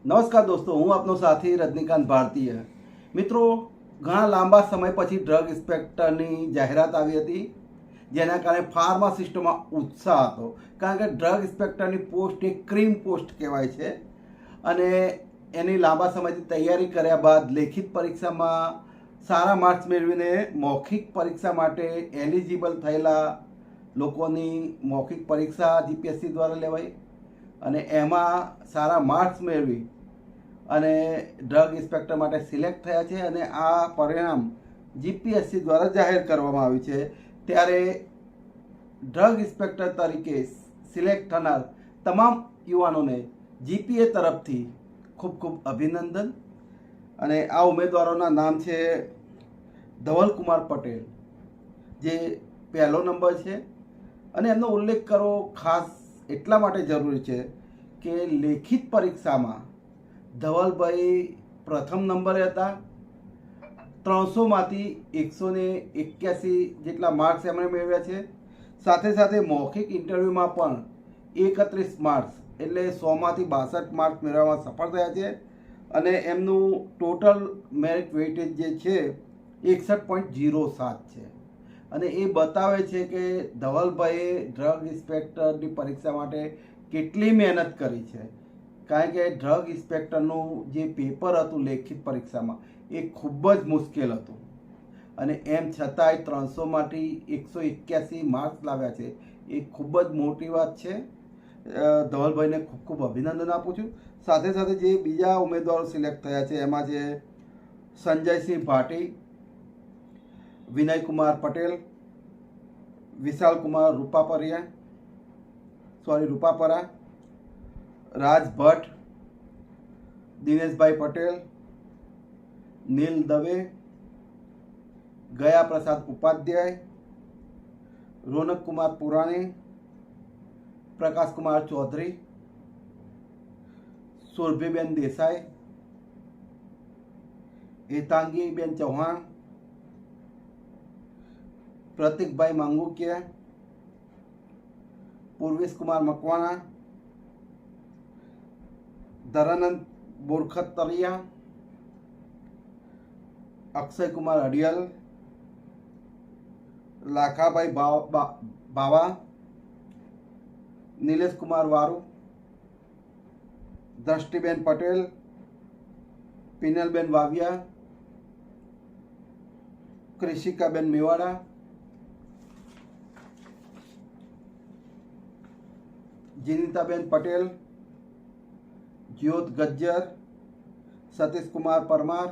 નમસ્કાર દોસ્તો, હું આપનો સાથી રજનીકાંત ભારતીય. મિત્રો, ઘણા લાંબા સમય પછી ડ્રગ ઇન્સ્પેક્ટરની જાહેરાત આવી હતી, જેના કારણે ફાર્માસિસ્ટોમાં ઉત્સાહ હતો. કારણ કે ડ્રગ ઇન્સ્પેક્ટરની પોસ્ટ એક ક્રીમ પોસ્ટ કહેવાય છે અને એની લાંબા સમયથી તૈયારી કર્યા બાદ લેખિત પરીક્ષામાં સારા માર્ક્સ મેળવીને મૌખિક પરીક્ષા માટે એલિજિબલ થયેલા લોકોની મૌખિક પરીક્ષા જીપીએસસી દ્વારા લેવાય અને એમાં સારા માર્ક્સ મેળવી અને ડ્રગ ઇન્સ્પેક્ટર માટે સિલેક્ટ થયા છે અને આ પરિણામ જીપીએસસી દ્વારા જાહેર કરવામાં આવ્યું છે. ત્યારે ડ્રગ ઇન્સ્પેક્ટર તરીકે સિલેક્ટ થનાર તમામ યુવાનોને જીપીએ તરફથી ખૂબ ખૂબ અભિનંદન. અને આ ઉમેદવારોના નામ છે ધવલકુમાર પટેલ, જે પહેલો નંબર છે. અને એમનો ઉલ્લેખ કરવો ખાસ એટલા માટે જરૂરી છે કે લેખિત પરીક્ષામાં ધવલભાઈ પ્રથમ નંબરે હતા. 300માંથી 181 જેટલા માર્ક્સ એમણે મેળવ્યા છે. સાથે સાથે મૌખિક ઇન્ટરવ્યૂમાં પણ 31 માર્ક્સ એટલે 100માંથી 62 માર્ક્સ મેળવવામાં સફળ થયા છે. અને એમનું ટોટલ મેરિટ વેઇટેજ જે છે 61.07 છે. અને એ બતાવે છે કે ધવલભાઈએ ડ્રગ ઇન્સ્પેક્ટરની પરીક્ષા માટે કેટલી મહેનત કરી છે. કારણ કે ડ્રગ ઇન્સ્પેક્ટરનું જે પેપર હતું લેખિત પરીક્ષામાં એ ખૂબ જ મુશ્કેલ હતું અને એમ છતાંય 300માંથી 181 માર્ક્સ લાવ્યા છે. એ ખૂબ જ મોટી વાત છે. ધવલભાઈને ખૂબ ખૂબ અભિનંદન આપું છું. સાથે સાથે જે બીજા ઉમેદવારો સિલેક્ટ થયા છે એમાં છે સંજયસિંહ ભાટી, વિનયકુમાર પટેલ, વિશાલકુમાર રૂપાપરા, રાજ ભટ્ટ, દિનેશભાઈ પટેલ, નીલ દવે, ગયા પ્રસાદ ઉપાધ્યાય, રોનક કુમાર પુરાણી, પ્રકાશ કુમાર ચૌધરી, સુરભીબેન દેસાઈ, હેતાંગીબેન ચૌહાણ, પ્રતિકભાઈ માંગુકિયા, પૂર્વેશ કુમાર મકવાણા, ધરાનંદ બોરખતરિયા, અક્ષય કુમાર અડિયલ, લાખાભાઈ બાવા, નિલેશ કુમાર વારુ, દ્રષ્ટિબેન પટેલ, પિનલબેન વાવિયા, ક્રિશિકાબેન મેવાડા, જીનિતાબેન પટેલ, જ્યોત ગજ્જર, સતીશકુમાર પરમાર,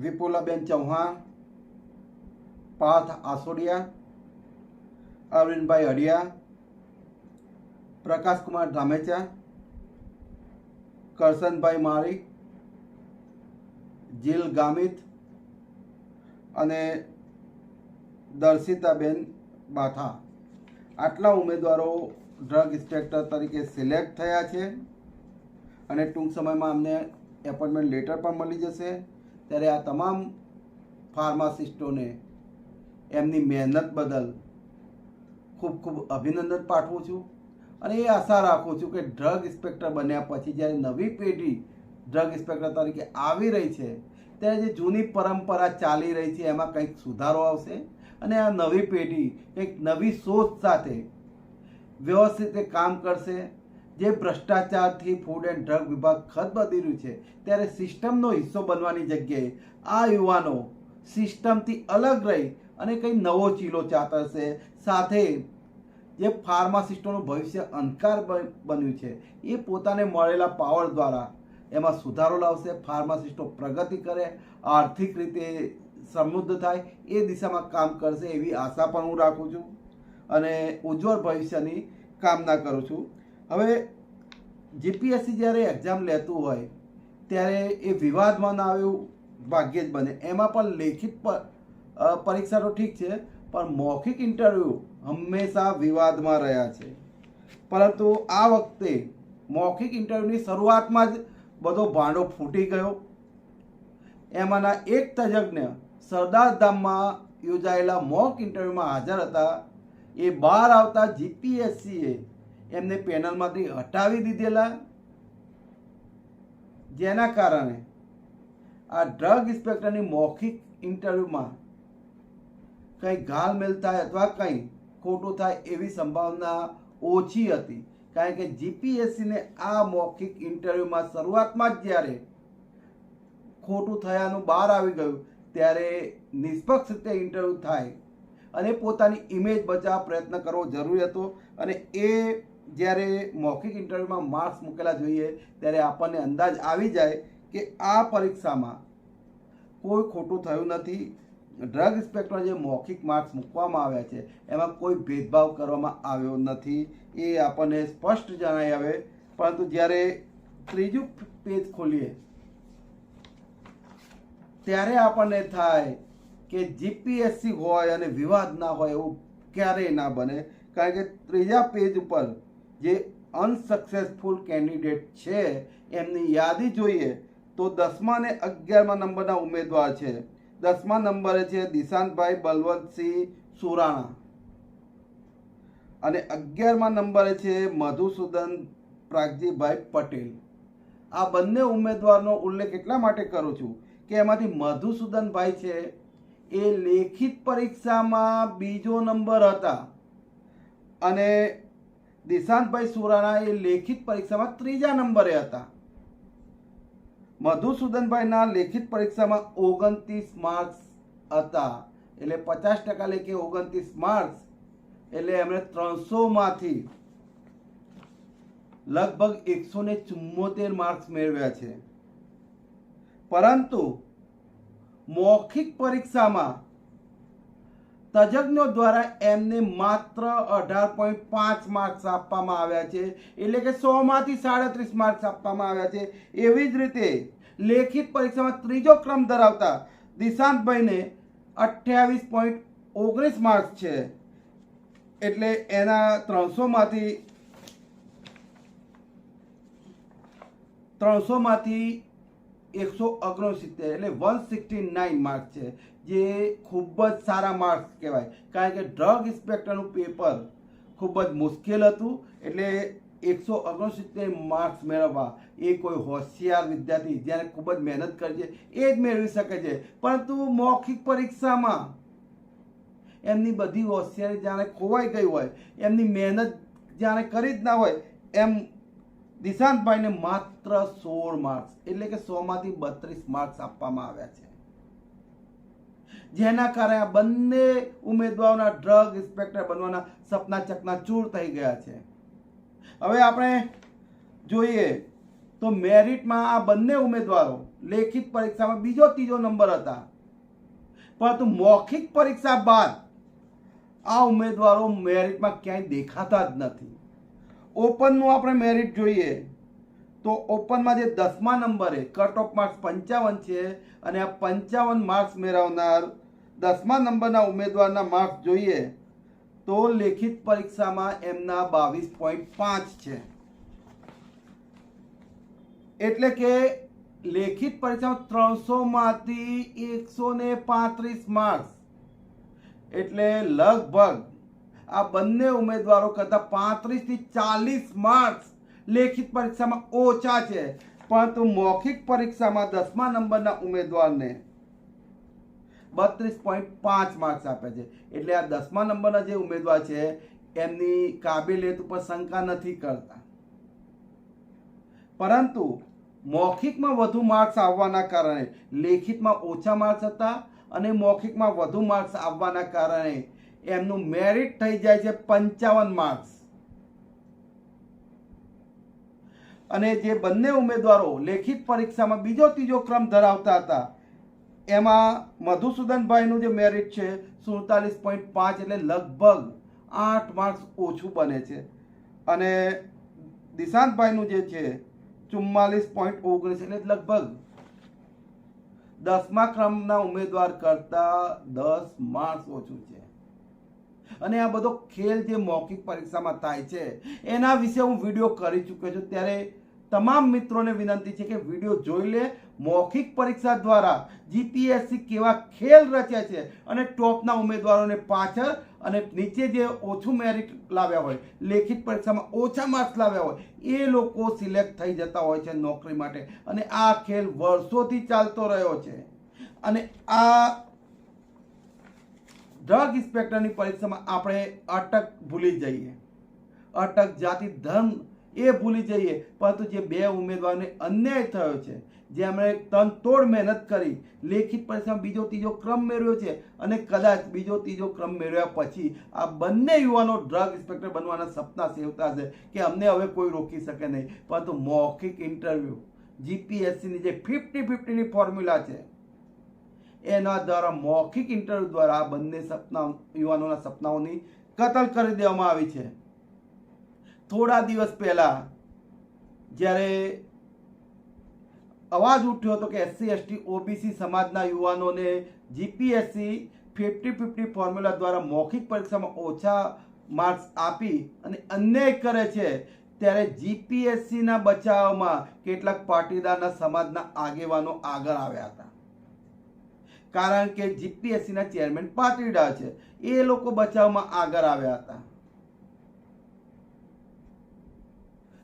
વિપુલાબેન ચૌહાણ, પાર્થ આસોડિયા, અરવિંદભાઈ અડિયા, પ્રકાશકુમાર ધામેચા, કરશનભાઈ માળી, જીલ ગામિત અને દર્શિતાબેન બાથા. આટલા ઉમેદવારો ડ્રગ ઇન્સ્પેક્ટર તરીકે સિલેક્ટ થયા છે અને ટૂંક સમયમાં અમને એપોઇન્ટમેન્ટ લેટર પણ મળી જશે. ત્યારે આ તમામ ફાર્માસિસ્ટોને એમની મહેનત બદલ ખૂબ ખૂબ અભિનંદન પાઠવું છું અને એ આશા રાખું છું કે ડ્રગ ઇન્સ્પેક્ટર બન્યા પછી જ્યારે નવી પેઢી ડ્રગ ઇન્સ્પેક્ટર તરીકે આવી રહી છે ત્યારે જે જૂની પરંપરા ચાલી રહી છે એમાં કંઈક સુધારો આવશે અને આ નવી પેઢી કંઈક નવી સોચ સાથે વ્યવસ્થિત રીતે કામ કરશે. જે ભ્રષ્ટાચારથી ફૂડ એન્ડ ડ્રગ વિભાગ ખદબદી રહ્યું છે ત્યારે સિસ્ટમનો હિસ્સો બનવાની જગ્યાએ આ યુવાનો સિસ્ટમથી અલગ રહી અને કંઈ નવો ચીલો ચાતરશે. સાથે જે ફાર્માસિસ્ટોનું ભવિષ્ય અંધકાર બન્યું છે એ પોતાને મળેલા પાવર દ્વારા એમાં સુધારો લાવશે. ફાર્માસિસ્ટો પ્રગતિ કરે, આર્થિક રીતે સમૃદ્ધ થાય એ દિશામાં કામ કરશે એવી આશા પણ હું રાખું છું અને ઉજ્જવળ ભવિષ્યની કામના કરું છું. હવે જીપીએસસી જ્યારે એક્ઝામ લેતું હોય ત્યારે એ વિવાદમાં ના આવે એવું ભાગ્યે જ બને. એમાં પણ લેખિત પરીક્ષા તો ઠીક છે, પણ મૌખિક ઇન્ટરવ્યૂ હંમેશા વિવાદમાં રહ્યા છે. પરંતુ આ વખતે મૌખિક ઇન્ટરવ્યૂની શરૂઆતમાં જ બધો ભાંડો ફૂટી ગયો. એમાંના એક તજજ્ઞ સરદાર ધામમાં યોજાયેલા મોક ઇન્ટરવ્યૂમાં હાજર હતા. એ બહાર આવતા જીપીએસસીએ એમને પેનલમાંથી હટાવી દીધેલા જેના કારણે આ ડ્રગ ઇન્સ્પેક્ટરની મૌખિક ઇન્ટરવ્યૂમાં કંઈ ઘાલમેલ થાય અથવા કંઈ ખોટું થાય એવી સંભાવના ઓછી હતી, કારણ કે જીપીએસસીને આ મૌખિક ઇન્ટરવ્યૂમાં શરૂઆતમાં જ જ્યારે ખોટું થયાનું બહાર આવી ગયું ત્યારે નિષ્પક્ષ રીતે ઇન્ટરવ્યૂ થાય અને પોતાની ઇમેજ બચાવવા પ્રયત્ન કરવો જરૂરી હતો. અને એ જ્યારે મૌખિક ઇન્ટરવ્યૂમાં માર્ક્સ મૂકેલા જોઈએ ત્યારે આપણને અંદાજ આવી જાય કે આ પરીક્ષામાં કોઈ ખોટું થયું નથી. ડ્રગ ઇન્સ્પેક્ટર જે મૌખિક માર્ક્સ મૂકવામાં આવ્યા છે એમાં કોઈ ભેદભાવ કરવામાં આવ્યો નથી, એ આપણને સ્પષ્ટ જણાઈ આવે. પરંતુ જ્યારે ત્રીજું પેજ ખોલીએ ત્યારે આપણને થાય કે જીપીએસસી હોય અને વિવાદ ના હોય એવું ક્યારેય ના બને, કારણ કે ત્રીજા પેજ ઉપર જે અનસક્સેસફુલ કેન્ડિડેટ છે એમની યાદી જોઈએ તો 10મા અને 11મા નંબરના ઉમેદવાર છે. 10મા નંબરે છે દિશાંતભાઈ બલવંતસિંહ સુરાણા અને 11મા નંબરે છે મધુસૂદન પ્રાગજીભાઈ પટેલ. આ બંને ઉમેદવારનો ઉલ્લેખ એટલા માટે કરું છું કે એમાંથી મધુસૂદનભાઈ છે એ લેખિત પરીક્ષામાં બીજો નંબર હતા અને દિશાંતભાઈ સુરાણા એ લેખિત પરીક્ષામાં ત્રીજા નંબરે હતા. મધુસૂદનભાઈના લેખિત પરીક્ષામાં 29 માર્ક્સ હતા, એટલે 50% લેખે 29 માર્ક્સ, એટલે એમણે 300માંથી લગભગ 174 માર્ક્સ મેળવ્યા છે. પરંતુ મૌખિક પરીક્ષામાં તજજ્ઞો દ્વારા એમને માત્ર 18.5 માર્ક્સ આપવામાં આવ્યા છે, એટલે કે 100માંથી 37 માર્ક્સ આપવામાં આવ્યા છે. એવી જ રીતે લેખિત પરીક્ષામાં ત્રીજો ક્રમ ધરાવતા દિશાંતભાઈને 28.19 માર્ક્સ છે, એટલે એના 300માંથી 169 એટલે 169 માર્ક્સ છે, જે ખૂબ જ સારા માર્ક્સ કહેવાય. કારણ કે ડ્રગ ઇન્સ્પેક્ટરનું પેપર ખૂબ જ મુશ્કેલ હતું, એટલે 169 માર્ક્સ મેળવવા એ કોઈ હોશિયાર વિદ્યાર્થી જેને ખૂબ જ મહેનત કરી છે એ જ મેળવી શકે છે. પરંતુ મૌખિક પરીક્ષામાં એમની બધી હોશિયારી જાણે ખોવાઈ ગઈ હોય, એમની મહેનત જાણે કરી જ ના હોય એમ દિશાંતભાઈને માત્ર 16 માર્ક્સ એટલે કે 100માંથી 32 માર્ક્સ આપવામાં આવ્યા છે, જેના કારણે આ બંને ઉમેદવારોના ડ્રગ ઇન્સ્પેક્ટર બનવાના સપના ચકનાચૂર થઈ ગયા છે. હવે આપણે જોઈએ તો મેરિટમાં આ બંને ઉમેદવારો લેખિત પરીક્ષામાં બીજો ત્રીજો નંબર હતા, પરંતુ મૌખિક પરીક્ષા બાદ આ ઉમેદવારો મેરિટમાં ક્યાંય દેખાતા જ નથી. ઓપનનું આપણે મેરિટ જોઈએ તો ઓપનમાં જે 10મા નંબરે કટ ઓફ માર્ક્સ 55 છે અને આ 55 માર્ક્સ મેળવનાર 10મા નંબરના ઉમેદવારના માર્ક્સ જોઈએ તો લેખિત પરીક્ષામાં એમના 22.5 છે, એટલે કે લેખિત પરીક્ષામાં 300માંથી 135 માર્ક્સ, એટલે લગભગ આ બંને ઉમેદવારો કરતાં 35 થી 40 માર્ક્સ લેખિત પરીક્ષામાં ઓછા છે. પરંતુ મૌખિક પરીક્ષામાં 10મા નંબરના ઉમેદવારને 32.5 માર્ક્સ આપ્યા છે, એટલે આ 10મા નંબરના જે ઉમેદવાર છે એમની કાબિલિયત ઉપર શંકા નથી કરતા. પરંતુ મૌખિકમાં વધુ માર્ક્સ આવવાના કારણે લેખિતમાં ઓછા માર્ક્સ હતા અને મૌખિકમાં વધુ માર્ક્સ આવવાના કારણે એમનું મેરિટ થઈ જાય છે 55 માર્ક્સ. અને જે બંને ઉમેદવારો લેખિત પરીક્ષામાં બીજો ત્રીજો ક્રમ ધરાવતા હતા એમાં મધુસૂદનભાઈનું જે મેરિટ છે 47.5 એટલે લગભગ 8 માર્ક્સ ઓછું બને છે, અને દિશાંતભાઈનું જે છે 44.19 એટલે લગભગ 10મા ક્રમના ઉમેદવાર કરતાં 10 માર્ક્સ ઓછું છે. અને આ બધો ખેલ જે મૌખિક પરીક્ષામાં થાય છે એના વિશે હું વિડીયો કરી ચૂક્યો છું, ત્યારે તમામ મિત્રોને વિનંતી છે કે વિડીયો જોઈ લે, મૌખિક પરીક્ષા દ્વારા જીપીએસસી કેવા ખેલ રચે છે અને ટોપના ઉમેદવારોને પાછળ અને નીચે જે ઓછું મેરિટ લાવ્યા હોય, લેખિત પરીક્ષામાં ઓછા માર્ક્સ લાવ્યા હોય, એ લોકો સિલેક્ટ થઈ જતા હોય છે નોકરી માટે. અને આ ખેલ વર્ષોથી ચાલતો રહ્યો છે. અને આ ડ્રગ ઇન્સ્પેક્ટરની પરીક્ષામાં આપણે અટક ભૂલી જઈએ, અટક, જાતિ, ધર્મ એ ભૂલી જઈએ, પરંતુ જે બે ઉમેદવારને અન્યાય થયો છે, જેમણે તનતોડ મહેનત કરી લેખિત પરીક્ષામાં બીજો ત્રીજો ક્રમ મેળવ્યો છે અને કદાચ બીજો ત્રીજો ક્રમ મેળવ્યા પછી આ બંને યુવાનો ડ્રગ ઇન્સ્પેક્ટર બનવાના સપના સેવતા છે કે અમને હવે કોઈ રોકી શકે નહીં. પરંતુ મૌખિક ઇન્ટરવ્યૂ, જીપીએસસીની જે 50-50ની ફોર્મ્યુલા છે, એના દ્વારા મૌખિક ઇન્ટરવ્યૂ દ્વારા આ બંને યુવાનોના સપનાઓની કતલ કરી દેવામાં આવી છે. થોડા દિવસ પહેલા જ્યારે અવાજ ઉઠ્યો હતો કે એસસી એસટી ઓબીસી સમાજના યુવાનોને જીપીએસસી 50-50 ફોર્મ્યુલા દ્વારા મૌખિક પરીક્ષામાં ઓછા માર્ક્સ આપી અને અન્યાય કરે છે, ત્યારે જીપીએસસીના બચાવમાં કેટલાક પાટીદારના સમાજના આગેવાનો આગળ આવ્યા હતા. કારણ કે જીપીએસસીના ચેરમેન પાટીદાર છે, એ લોકો બચાવમાં આગળ આવ્યા હતા.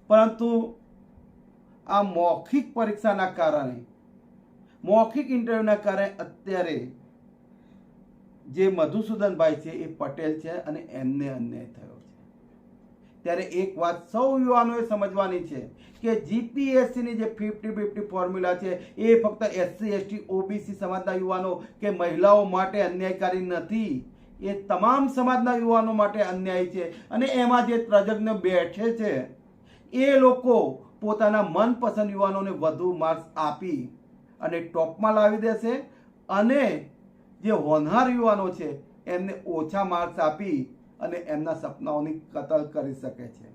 પરંતુ આ મૌખિક પરીક્ષાના કારણે, મૌખિક ઇન્ટરવ્યુના કારણે અત્યારે જે મધુસૂદનભાઈ છે એ પટેલ છે અને એમને અન્યાય થયો છે. ત્યારે એક વાત સૌ યુવાનોએ સમજવાની છે કે જીપીએસસીની જે 50-50 ફોર્મ્યુલા છે એ ફક્ત એસસી એસટી ઓબીસી સમાજના યુવાનો કે મહિલાઓ માટે અન્યાયકારી નથી, એ તમામ સમાજના યુવાનો માટે અન્યાય છે. અને એમાં જે તજજ્ઞ બેઠે છે એ લોકો પોતાના મનપસંદ યુવાનોને વધુ માર્ક્સ આપી અને ટોપમાં લાવી દેશે, અને જે હોનહાર યુવાનો છે એમને ઓછા માર્ક્સ આપી અને એમના સપનાઓની કતલ કરી શકે છે.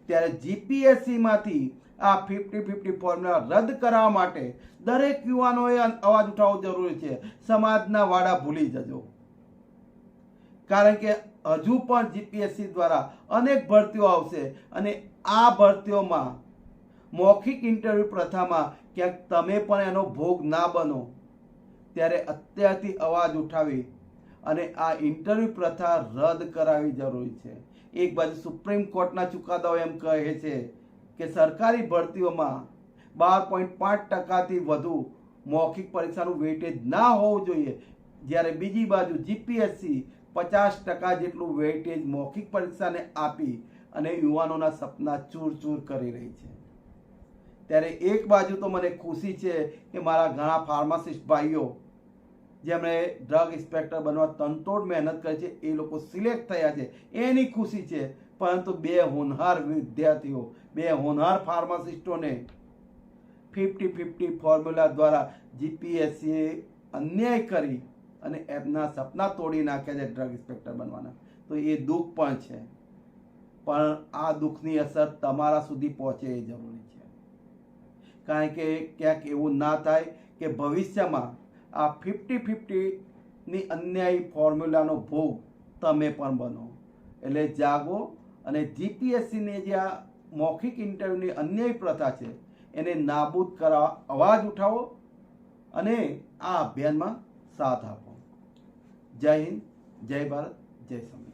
ત્યારે જીપીએસસીમાંથી આ 50-50 ફોર્મ્યુલા રદ કરવા માટે દરેક યુવાનોએ અવાજ ઉઠાવવો જરૂરી છે. સમાજના વાડા ભૂલી જજો, કારણ કે હજુ પણ જીપીએસસી દ્વારા અનેક ભરતીઓ આવશે અને આ ભરતીઓમાં મૌખિક ઇન્ટરવ્યૂ પ્રથામાં ક્યાંક તમે પણ એનો ભોગ ના બનો. ત્યારે અત્યારથી અવાજ ઉઠાવી અને આ ઇન્ટરવ્યૂ પ્રથા રદ કરાવવી જરૂરી છે. એક બાજુ સુપ્રીમ કોર્ટના ચુકાદાઓ એમ કહે છે કે સરકારી ભરતીઓમાં 12.5% વધુ મૌખિક પરીક્ષાનું વેઇટેજ ના હોવું જોઈએ, જ્યારે બીજી બાજુ જીપીએસસી 50% જેટલું વેઇટેજ મૌખિક પરીક્ષાને આપી અને યુવાનોના સપના ચૂર ચૂર કરી રહી છે. ત્યારે એક બાજુ તો મને ખુશી છે કે મારા ઘણા ફાર્માસિસ્ટ ભાઈઓ જેમણે ડ્રગ ઇન્સ્પેક્ટર બનવા તનતોડ મહેનત કરી છે એ લોકો સિલેક્ટ થયા છે, એની ખુશી છે. પરંતુ બે હોનહાર વિદ્યાર્થીઓ, બે હોનહાર ફાર્માસિસ્ટોને 50-50 ફોર્મ્યુલા દ્વારા જીપીએસસીએ અન્યાય કરી અને એમના સપના તોડી નાખ્યા છે ડ્રગ ઇન્સ્પેક્ટર બનવાના. તો એ દુઃખ પણ છે, પણ આ દુઃખની અસર તમારા સુધી પહોંચે એ જરૂરી છે. કારણ કે ક્યાંક એવું ના થાય કે ભવિષ્યમાં આ 50-50ની અન્યાયી ફોર્મ્યુલાનો ભોગ તમે પણ બનો. એટલે જાગો અને જીપીએસસીની જે આ મૌખિક ઇન્ટરવ્યુની અન્યાયી પ્રથા છે એને નાબૂદ કરવા અવાજ ઉઠાવો અને આ અભિયાનમાં સાથ આપો. જય હિન્દ, જય ભારત, જય સંવિધાન.